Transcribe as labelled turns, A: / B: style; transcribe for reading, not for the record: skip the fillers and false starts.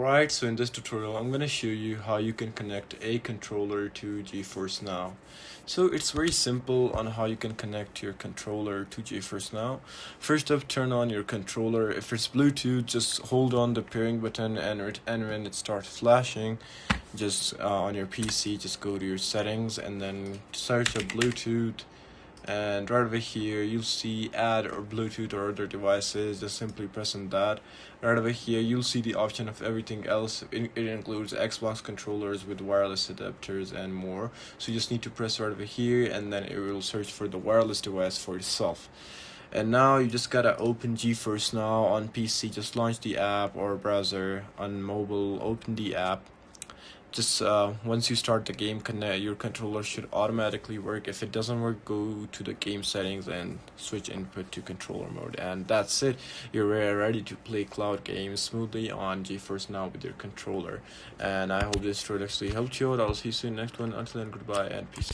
A: Alright, so in this tutorial I'm going to show you how you can connect a controller to GeForce Now. So it's very simple on how you can connect your controller to GeForce Now. First up, turn on your controller. If it's Bluetooth, just hold on the pairing button, and when it starts flashing, just on your PC, just go to your settings and then search a Bluetooth. And right over here you'll see add or Bluetooth or other devices. Just simply press on that. Right over here you'll see the option of everything else. It includes Xbox controllers with wireless adapters and more. So you just need to press right over here, and then it will search for the wireless device for itself. And now you just gotta open GeForce Now on PC. Just launch the app, or browser on mobile, open the app. Just once you start the game, your controller should automatically work. If it doesn't work, go to the game settings and switch input to controller mode, and that's it. You're ready to play cloud games smoothly on GeForce Now with your controller. And I hope this tutorial actually helped you out. I'll see you soon next one. Until then, goodbye and peace.